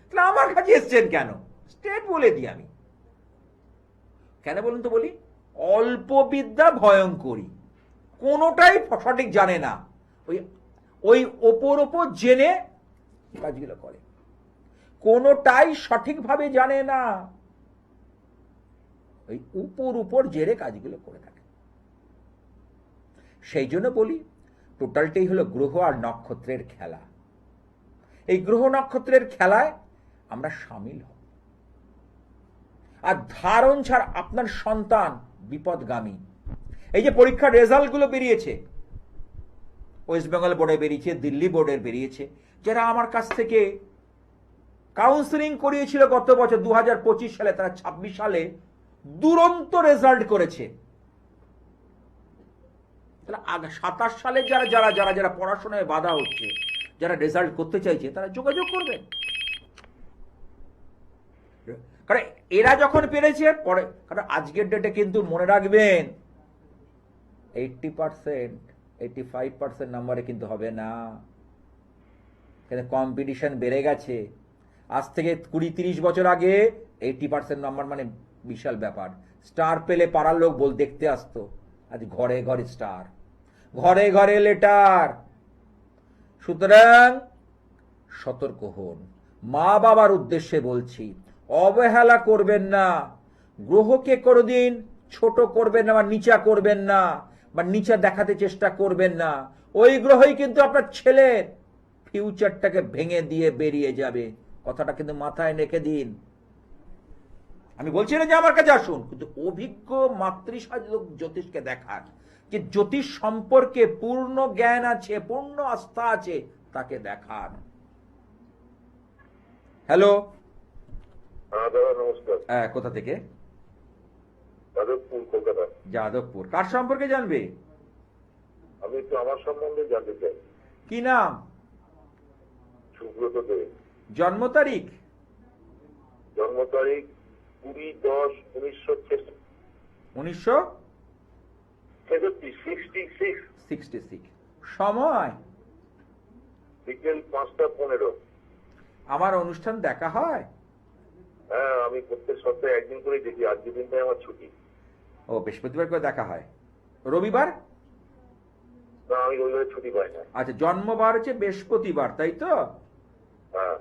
তাহলে আমার কাছে এসছেন কেন? স্ট্রেট বলে দিই আমি। কেন বলুন তো? বলি অল্প বিদ্যা ভয়ঙ্করী, কোনোটাই সঠিক জানে না, ওই ওপর জেনে কাজগুলো করে, কোনোটাই সঠিকভাবে জানে না, ওই উপর জেরে কাজগুলো করে থাকে। সেই জন্য বলি টোটালটাই হলো গ্রহ আর নক্ষত্রের খেলা। এই গ্রহ নক্ষত্রের খেলায় আমরা সামিল হব। আর ধারণ ছাড়া আপনার সন্তান বিপদগামী। এই যে পরীক্ষার রেজাল্টগুলো বেরিয়েছে, ওয়েস্ট বেঙ্গল বোর্ডে বেরিয়েছে, দিল্লি বোর্ডের বেরিয়েছে, যারা আমার কাছ থেকে কাউন্সিলিং করিয়েছিল গত বছর 2025 সালে, তারা 26 সালে দুরন্ত রেজাল্ট করেছে। 27 সালে যারা পড়াশোনায় বাধা হচ্ছে, যারা রেজাল্ট করতে চাইছে, তারা যোগাযোগ করবেন। কারণ এরা যখন পেরেছে পরে, কারণ আজকের ডেটে কিন্তু মনে রাখবেন 80%, 85% নাম্বারে কিন্তু হবে না, কিন্তু কম্পিটিশন বেড়ে গেছে। আজ থেকে 20-30 বছর আগে 80% নাম্বার মানে বিশাল ব্যাপার। স্টার পেলে পাড়ার লোক দেখতে আসতো, আজ ঘরে ঘরে স্টার, ঘরে ঘরে লেটার। সুতরাং সতর্ক হন। মা বাবার উদ্দেশ্যে বলছি, অবহেলা করবেন না, গ্রহকে কোনোদিন ছোট করবেন না বা নিচা করবেন না, বা নিচা দেখাতে চেষ্টা করবেন না। ওই গ্রহই কিন্তু আপনার ছেলের ফিউচারটাকে ভেঙে দিয়ে বেরিয়ে যাবে। কথাটা কিন্তু মাথায় রেখে দিন। আমি বলছি না যে আমার কাছে আসুন, কিন্তু অভিজ্ঞ মাতৃসাধক জ্যোতিষকে দেখান, যে জ্যোতিষ সম্পর্কে পূর্ণ জ্ঞান আছে, পূর্ণ আস্থা আছে, তাকে দেখান। হ্যালো, হ্যাঁ দাদা নমস্কার। হ্যাঁ, কোথা থেকে? যাদবপুর, কলকাতা। যাদবপুর। কার সম্পর্কে জানবে? আমি একটু আমার সম্বন্ধে জানতে চাই। কি নাম? সুব্রত দে। জন্ম তারিখ? জন্ম তারিখ 20-10-1966। 1966। সময়? বিকেল 5টা 15। আমার অনুষ্ঠান দেখা হয়? হ্যাঁ, আমি প্রত্যেক সপ্তাহে একদিন করে দেখি, আজ দিনটাই আমার ছুটি। ও, বৃহস্পতিবার করে দেখা হয়। রবিবার? না, আমি রবিবারে ছুটি পাই না। আচ্ছা, জন্মবার হচ্ছে বৃহস্পতিবার, তাই তো? হ্যাঁ।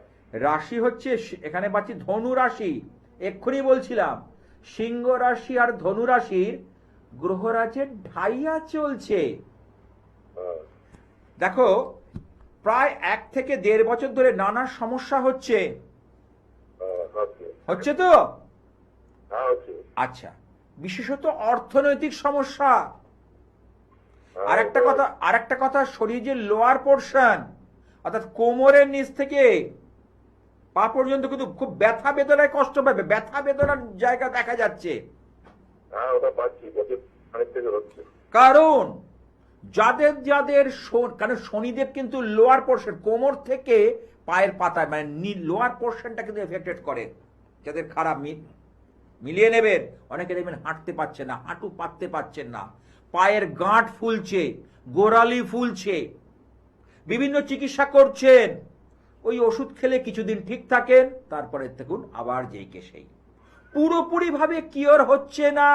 রাশি হচ্ছে এখানে পাচ্ছি ধনু রাশি। এক্ষুনি বলছিলাম সিংহ রাশি আর ধনু রাশির গ্রহরাজের ঢাইয়া চলছে। হ্যাঁ। দেখো, প্রায় 1 থেকে 1.5 বছর ধরে নানা সমস্যা হচ্ছে। হচ্ছে তো? হ্যাঁ, হচ্ছে। আচ্ছা, বিশেষত অর্থনৈতিক সমস্যা। আরেকটা কথা, শরীর যে লোয়ার পোর্শন, অর্থাৎ কোমরের নিচ থেকে পা পর্যন্ত কিন্তু খুব ব্যথা বেদনায় কষ্ট পাবে, ব্যথা বেদনার জায়গা দেখা যাচ্ছে। হ্যাঁ, ওটা পাচ্ছি, বছর খানিক থেকে হচ্ছে। কারণ কারণ শনিদেব কিন্তু লোয়ার পোর্শন, কোমর থেকে পায়ের পাতায়, মানে লোয়ার পোর্শনটা কিন্তু এফেক্টেড করে। যাদের খারাপ মিলিয়ে নেবেন। অনেকে দেখবেন হাঁটতে পারছে না, হাঁটু পাততে পারছেন না, পায়ের গাঁট ফুলছে, গোড়ালি ফুলছে, বিভিন্ন চিকিৎসা করছেন, ওই ওষুধ খেলে কিছুদিন ঠিক থাকেন, তারপরে দেখুন আবার যেই কে সেই, পুরোপুরি ভাবে কিওর হচ্ছে না।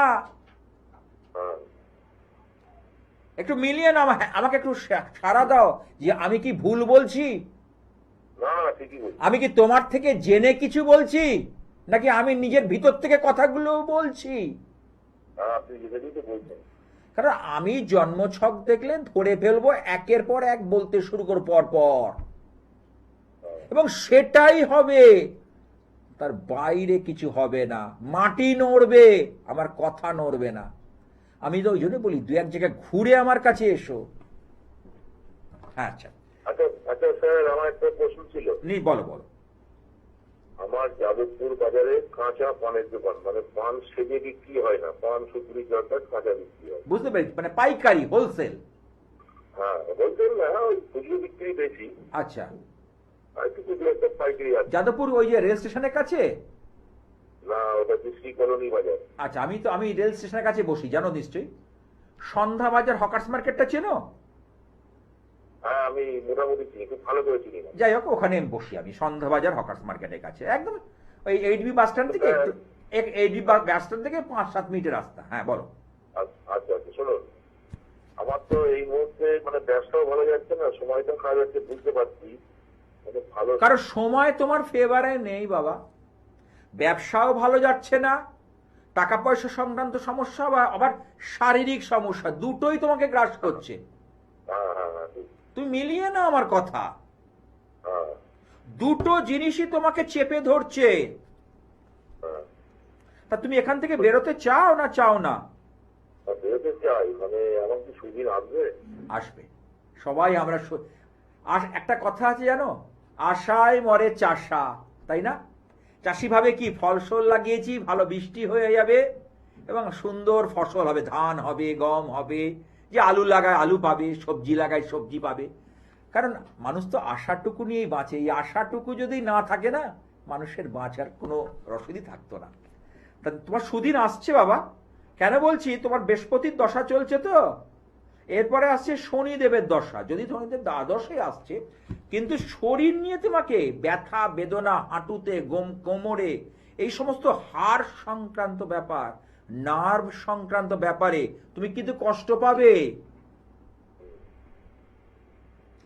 একটু মিলিয়ে না, আমাকে একটু সাড়া দাও যে আমি কি ভুল বলছি? না, ঠিকই বলছি। আমি কি তোমার থেকে জেনে কিছু বলছি, নাকি আমি নিজের ভিতর থেকে কথাগুলো বলছি? আপনি যেটাই তো বলছেন। কারণ আমি জন্মছক দেখলে ধরে ফেলবো, একের পর এক বলতে শুরু করব পর পর, এবং সেটাই হবে, তার বাইরে কিছু হবে না। মাটি নড়বে, আমার কথা নড়বে না। আমি তো ওই জন্য বলি, 2-1 জায়গায় ঘুরে আমার কাছে এসো। হ্যাঁ, আচ্ছা আচ্ছা স্যার, আমার একটা প্রশ্ন ছিল। বলো। আমার যাদবপুর বাজারে কাঁচা পানের দোকান, মানে পান সেজে বিক্রি হয় না, পান সুপুরি জলটা কাঁচা বিক্রি হয়। বুঝতে পেরেছি, মানে পাইকারি, হোলসেল। হ্যাঁ, হোলসেল না, ওই খুচরো বিক্রি বেশি। আচ্ছা, আর কিছু একটা পাইকারি আছে। যাদবপুর ওই যে রেল স্টেশনের কাছে? না, ওটা শ্রী কলোনি বাজার। আচ্ছা, আমি রেল স্টেশনের কাছে বসি, জানো নিশ্চয়ই। সন্ধ্যা বাজার হকার্স মার্কেটটা চেনো? হ্যাঁ, আমি মোটামুটি চিনি, খুব ভালো করে চিনি না। যাই হোক, ওখানে বসি আমি, সন্ধ্যা বাজার হকার্স মার্কেটের কাছে, একদম ওই 8B বাস স্ট্যান্ড থেকে 8B বাস স্ট্যান্ড থেকে 5-7 মিনিটের রাস্তা। হ্যাঁ, বলো। আচ্ছা, শুনুন, আমার তো এই মুহূর্তে মানে ব্যবসাও ভালো যাচ্ছে না, সময়টা খারাপ যাচ্ছে, বুঝতে পারছি। ভালো, কারণ সময় তোমার ফেভারে নেই বাবা। ব্যবসাও ভালো যাচ্ছে না, টাকা পয়সা সংক্রান্ত সমস্যা বা আবার শারীরিক সমস্যা, দুটোই তোমাকে গ্রাস করছে। তুমি মিলিয়ে না আমার কথা। দুটো জিনিসই তোমাকে চেপে ধরছে। তা তুমি এখান থেকে বেরোতে চাও না চাও না? বেরোতে চাই, মানে আমার কি সুদিন আসবে? আসবে, সবাই আমরা। একটা কথা আছে জানো, আশায় মরে চাষা, তাই না? চাষি ভাবে কি ফসল লাগিয়েছি, ভালো বৃষ্টি হয়ে যাবে এবং সুন্দর ফসল হবে, ধান হবে, গম হবে, যে আলু লাগায় আলু পাবে, সবজি লাগায় সবজি পাবে। কারণ মানুষ তো আশাটুকু নিয়েই বাঁচে। এই আশাটুকু যদি না থাকে না, মানুষের বাঁচার কোনো রসদই থাকতো না। তা তোমার সুদিন আসছে বাবা। কেন বলছি, তোমার বৃহস্পতির দশা চলছে তো, এরপরে আসছে শনিদেবের দশা। যদি শনিদেব দ্বাদশে আসছে, কিন্তু শরীর নিয়ে তোমাকে ব্যথা বেদনা, হাঁটুতে, কোমরে, এই সমস্ত হাড় সংক্রান্ত ব্যাপার, নার্ভ সংক্রান্ত ব্যাপারে তুমি কিন্তু কষ্ট পাবে।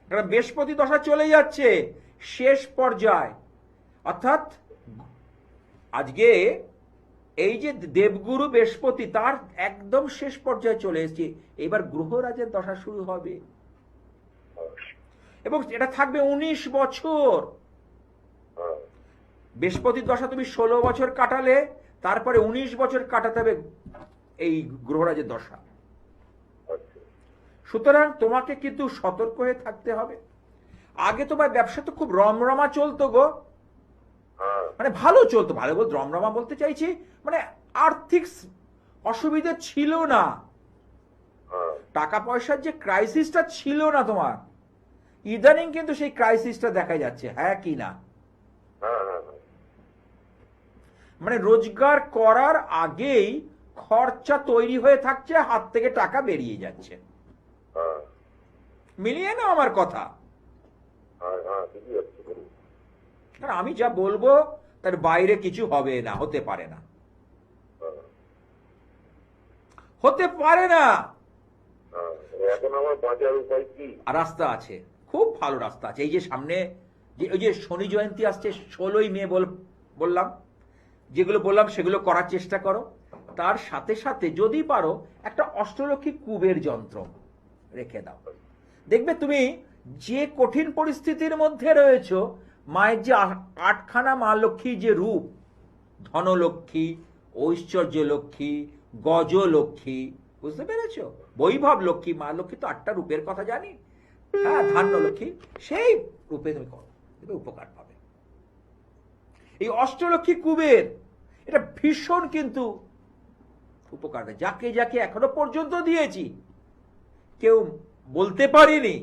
কারণ বৃহস্পতি দশা চলে যাচ্ছে শেষ পর্যায়, অর্থাৎ আজকে এই যে দেবগুরু বৃহস্পতি, তার একদম শেষ পর্যায়ে চলে এসেছে। এবার গ্রহরাজের দশা শুরু হবে। এবং এটা থাকবে 19 বছর। হ্যাঁ, বৃহস্পতির দশা তুমি 16 বছর কাটালে, তারপরে 19 বছর কাটাতে হবে এই গ্রহরাজের দশা। আচ্ছা, সুতরাং তোমাকে কিন্তু সতর্ক হয়ে থাকতে হবে। আগে তোমার ব্যবসা তো খুব রমরমা চলতো গো, হ্যাঁ, মানে ভালো চলতো, ভালো বলতে রমরমা বলতে চাইছি মানে আর্থিক অসুবিধা ছিল না, হ্যাঁ, টাকা পয়সার যে ক্রাইসিসটা ছিল না তোমার। ইদানিং কিন্তু সেই ক্রাইসিসটা দেখা যাচ্ছে, হ্যাঁ কি না? হ্যাঁ, হ্যাঁ, হ্যাঁ, মানে রোজগার করার আগেই খরচা তৈরি হয়ে থাকছে, হাত থেকে টাকা বেরিয়ে যাচ্ছে। হ্যাঁ, মিলিয়ে না আমার কথা? হ্যাঁ, হ্যাঁ, ঠিকই আছে, বলুন। কারণ আমি যা বলবো তার বাইরে কিছু হবে না, হতে পারে না, হ্যাঁ, হতে পারে না। হ্যাঁ, এখন আমার বাঁচার উপায় কি? আর রাস্তা আছে, খুব ভালো রাস্তা আছে। এই যে সামনে যে ওই যে শনি জয়ন্তী আসছে 16ই মে বললাম, যেগুলো বললাম সেগুলো করার চেষ্টা করো। তার সাথে সাথে যদি পারো একটা অষ্টলক্ষ্মী কুবের যন্ত্র রেখে দাও। দেখবে তুমি যে কঠিন পরিস্থিতির মধ্যে রয়েছো, মায়ের যে আটখানা মা লক্ষ্মীর যে রূপ, ধনলক্ষ্মী, ঐশ্বর্য লক্ষ্মী, গজলক্ষ্মী, বুঝতে পেরেছো? বৈভব লক্ষ্মী, মা লক্ষ্মী তো 8টা রূপের কথা জানি, হ্যাঁ, ধান্য লক্ষ্মী, সেই রূপে তুমি করো, তুমি উপকার পাবে। এই অষ্টলক্ষ্মী কুবের এটা ভীষণ কিন্তু উপকার দেয়। যাকে যাকে এখনো পর্যন্ত দিয়েছি কেউ বলতে পারেনি,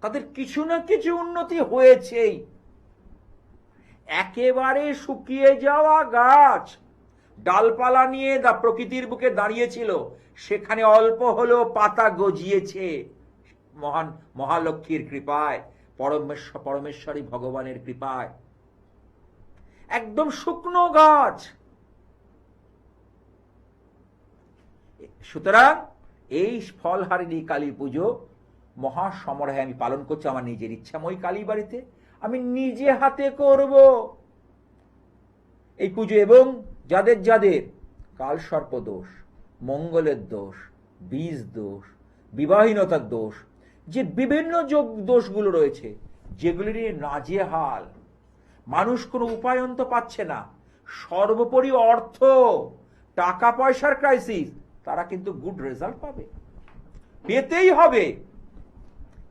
তাদের কিছু না কিছু উন্নতি হয়েছেই। একেবারে শুকিয়ে যাওয়া গাছ ডালপালা নিয়ে প্রকৃতির বুকে দাঁড়িয়েছিল, সেখানে অল্প হলেও পাতা গজিয়েছে মহান মহালক্ষ্মীর কৃপায়, পরমেশ্বরী ভগবানের কৃপায়। একদম শুকনো গাছ। সুতরাং এই ফলহারিণী কালী পুজো মহাসমারোহে আমি পালন করছি আমার নিজের ইচ্ছাময় কালী বাড়িতে। আমি নিজে হাতে করব এই পুজো। এবং যাদের যাদের কালসর্প দোষ, মঙ্গলের দোষ, বীজ দোষ, বিবাহীনতার দোষ, যে বিভিন্ন দোষগুলো রয়েছে, যেগুলি নিয়ে নাজেহাল, মানুষ কোনো উপায়ন্ত পাচ্ছে না, সর্বোপরি অর্থ টাকা পয়সার ক্রাইসিস, তারা কিন্তু গুড রেজাল্ট পাবে, পেতেই হবে।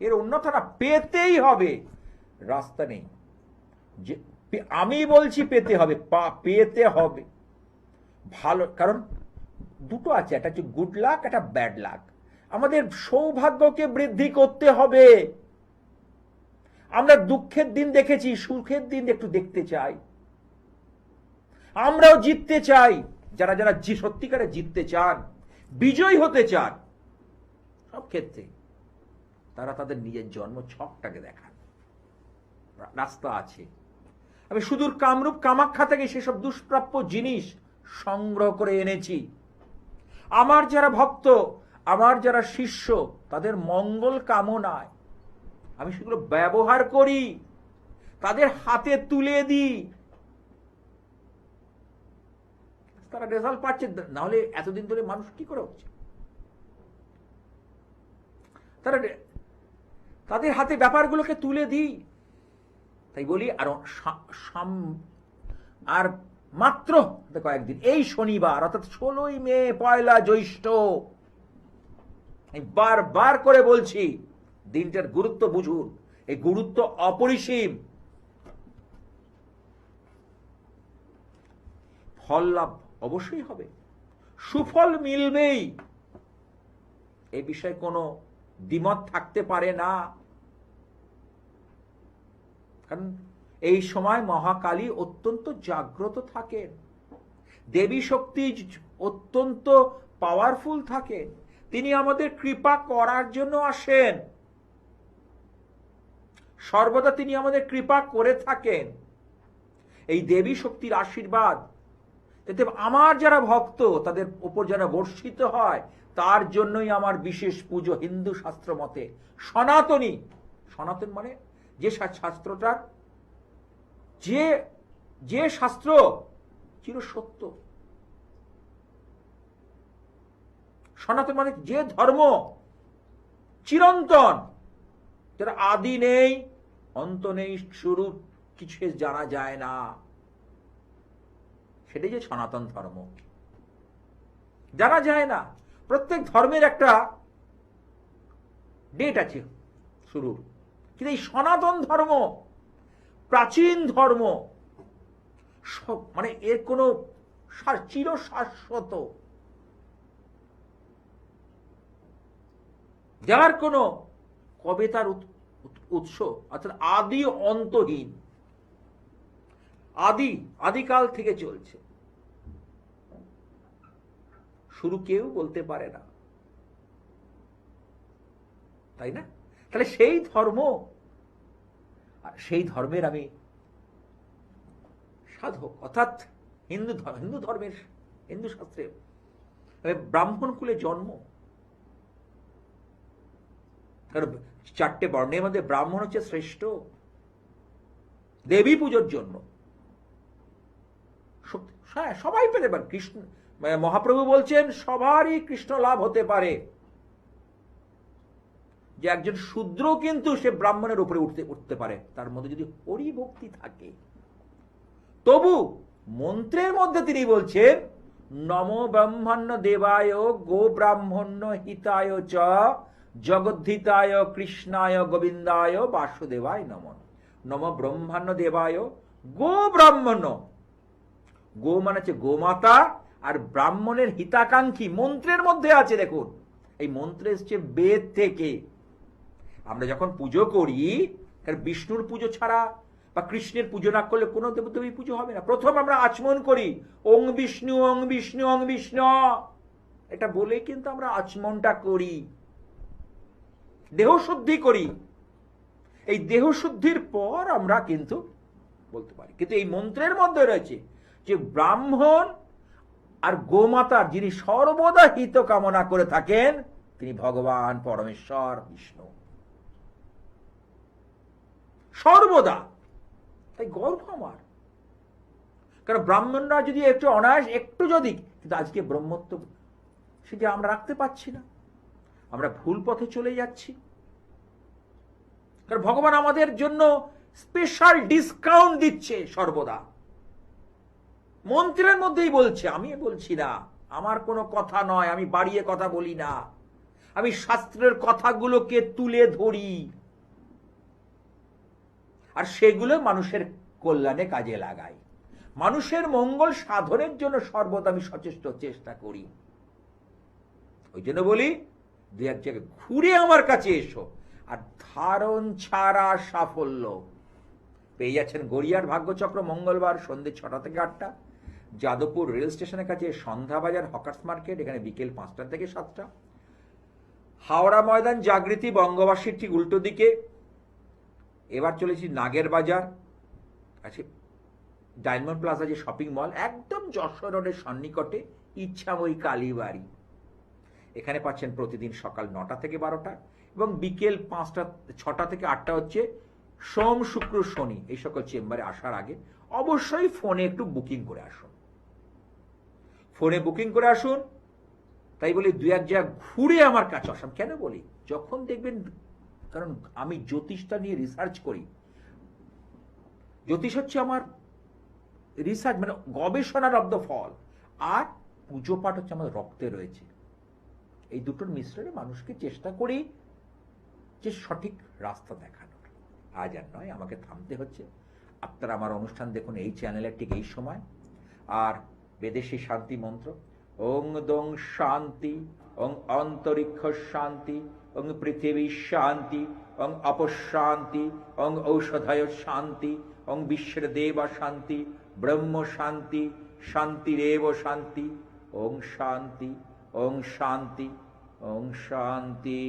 এর অন্যথা না, পেতেই হবে, রাস্তা নেই। যে আমি বলছি পেতে হবে, পেতে হবে ভালো। কারণ দুটো আছে, একটা হচ্ছে গুড লাক, একটা ব্যাড লাক। আমাদের সৌভাগ্যকে বৃদ্ধি করতে হবে। আমরা দুঃখের দিন দেখেছি, সুখের দিন একটু দেখতে চাই। আমরাও জিততে চাই। যারা যারা সত্যিকারে জিততে চান, বিজয় হতে চান সব ক্ষেত্রে, তারা তাদের নিজের জন্ম ছকটাকে দেখান। রাস্তা আছে। আমি সুদূর কামরূপ কামাখ্যা থেকে সেসব দুষ্প্রাপ্য জিনিস সংগ্রহ করে এনেছি। আমার যারা ভক্ত, আমার যারা শিষ্য, তাদের মঙ্গল কামনায় আমি সেগুলো ব্যবহার করি, তাদের হাতে তুলে দিই, তারা রেজাল্ট পাচ্ছে। না হলে এতদিন ধরে মানুষ কি করে হচ্ছে? তারা তাদের হাতে ব্যাপারগুলোকে তুলে দিই। তাই বলি আর মাত্র কয়েকদিন, এই শনিবার অর্থাৎ 16ই মে, পয়লা জ্যৈষ্ঠ, বারবার করে বলছি, দিনটার গুরুত্ব বুঝুন। এই গুরুত্ব অপরিসীম। ফল লাভ অবশ্যই হবে, সুফল মিলবেই, এই বিষয়ে কোনো দ্বিমত থাকতে পারে না। কারণ এই সময় মহাকালী অত্যন্ত জাগ্রত থাকেন, দেবী শক্তি অত্যন্ত পাওয়ারফুল থাকেন। তিনি আমাদের কৃপা করার জন্য আসেন, সর্বদা তিনি আমাদের কৃপা করে থাকেন। এই দেবী শক্তির আশীর্বাদ এতে আমার যারা ভক্ত তাদের উপর যারা বর্ষিত হয়, তার জন্যই আমার বিশেষ পুজো। হিন্দু শাস্ত্র মতে সনাতনী, সনাতন মানে যে শাস্ত্রটার যে শাস্ত্র চিরসত্য, সনাতন মানে যে ধর্ম চিরন্তন, যার আদি নেই, অন্ত নেই, শুরু কিছু জানা যায় না, সেটাই যে সনাতন ধর্ম। জানা যায় না। প্রত্যেক ধর্মের একটা ডেট আছে শুরুর, কিন্তু এই সনাতন ধর্ম, প্রাচীন ধর্ম, মানে এর কোনো চির শাশ্বত, যার কোনো কবে তার উৎস, অর্থাৎ আদি অন্তহীন, আদিকাল থেকে চলছে, শুরু কেউ বলতে পারে না, তাই না? তাহলে সেই ধর্ম, সেই ধর্মের আমি সাধক, অর্থাৎ হিন্দু ধর্মের, হিন্দু শাস্ত্রে ব্রাহ্মণ কুলে জন্ম। চারটে বর্ণের মধ্যে ব্রাহ্মণ হচ্ছে শ্রেষ্ঠ, দেবী পুজোর জন্য। হ্যাঁ, সবাই পেতে পারে। কৃষ্ণ, মহাপ্রভু বলছেন সবারই কৃষ্ণ লাভ হতে পারে, যে একজন শূদ্র কিন্তু সে ব্রাহ্মণের উপরে উঠতে পারে, তার মধ্যে যদি হরি ভক্তি থাকে। তবু মন্ত্রের মধ্যে তিনি বলছেন নম ব্রহ্মণ্য দেবায় গো ব্রাহ্মণ্য হিতায় চ জগদ্ধিতায় কৃষ্ণায় গোবিন্দায় বাসুদেবায় নমঃ। নম ব্রহ্মণ্য দেবায় গো ব্রাহ্মণ্য, গো মানে হচ্ছে গোমাতা, আর ব্রাহ্মণের হিতাকাঙ্ক্ষী মন্ত্রের মধ্যে আছে। দেখুন, এই মন্ত্র এসছে বেদ থেকে। আমরা যখন পুজো করি, বিষ্ণুর পুজো ছাড়া বা কৃষ্ণের পুজো না করলে কোনো দেবদেবী পুজো হবে না। প্রথম আমরা আচমন করি ওং বিষ্ণু ওং বিষ্ণু ওং বিষ্ণু, এটা বলে কিন্তু আমরা আচমনটা করি, দেহ শুদ্ধি করি। এই দেহ শুদ্ধির পর আমরা কিন্তু বলতে পারি। কিন্তু এই মন্ত্রের মধ্যে রয়েছে যে ব্রাহ্মণ আর গোমাতার যিনি সর্বদা হিত কামনা করে থাকেন, তিনি ভগবান পরমেশ্বর বিষ্ণু সর্বদা। তাই গর্ব আমার, কারণ ব্রাহ্মণরা যদি একটু অনায়াস, একটু যদি, কিন্তু আজকে ব্রহ্মত্ব সে যে আমরা রাখতে পারছি না, আমরা ভুল পথে চলে যাচ্ছি। কারণ ভগবান আমাদের জন্য স্পেশাল ডিসকাউন্ট দিচ্ছে সর্বদা, মন্ত্রের মধ্যেই বলছে। আমি বলছি না, আমার কোনো কথা নয়, আমি বাড়িয়ে কথা বলি না, আমি শাস্ত্রের কথাগুলোকে তুলে ধরি, আর সেগুলো মানুষের কল্যাণে কাজে লাগাই, মানুষের মঙ্গল সাধনের জন্য সর্বদা আমি সচেষ্ট চেষ্টা করি। ওই জন্য বলি, দু এক জায়গায় ঘুরে আমার কাছে এসো, আর ধারণ ছাড়া সাফল্য পেয়ে যাচ্ছেন। গড়িয়ার ভাগ্যচক্র মঙ্গলবার সন্ধ্যে 6টা থেকে 8টা, যাদবপুর রেল স্টেশনের কাছে সন্ধ্যাবাজার হকার্স মার্কেট, এখানে বিকেল 5টা থেকে 7টা, হাওড়া ময়দান জাগৃতি বঙ্গবাসীর ঠিক উল্টো দিকে। এবার চলেছি নাগের বাজার আছে, ডায়মন্ড প্লাজা যে শপিং মল, একদম যশোর রোডের সন্নিকটে ইচ্ছাময়ী কালীবাড়ি। এখানে পাচ্ছেন প্রতিদিন সকাল 9টা থেকে 12টা এবং বিকেল 6টা থেকে 8টা হচ্ছে সোম শুক্র শনি। এই সকল চেম্বারে আসার আগে অবশ্যই ফোনে একটু বুকিং করে আসুন, ফোনে বুকিং করে আসুন। তাই বলি দু এক জায়গা ঘুরে আমার কাছে আসুন। কেন বলি, যখন দেখবেন, কারণ আমি জ্যোতিষটা নিয়ে রিসার্চ করি, জ্যোতিষ হচ্ছে আমার রিসার্চ, মানে গবেষণার অব দ্য ফল, আর পুজো পাঠ হচ্ছে আমার রক্তে রয়েছে। এই দুটোর মিশ্রণে মানুষকে চেষ্টা করি যে সঠিক রাস্তা দেখানোর। আজ আর নয়, আমাকে থামতে হচ্ছে। আপনারা আমার অনুষ্ঠান দেখুন এই চ্যানেলের ঠিক এই সময়। আর বেদেশি শান্তি মন্ত্র ওং দং শান্তি, ওং অন্তরিক্ষ শান্তি, ওং পৃথিবী শান্তি, ওং অপশান্তি, ওং ঔষধায় শান্তি, ওং বিশ্বের দেব শান্তি, ব্রহ্ম শান্তি, শান্তিরেব শান্তি, ওং শান্তি, ওং শান্তি, ওং শান্তি।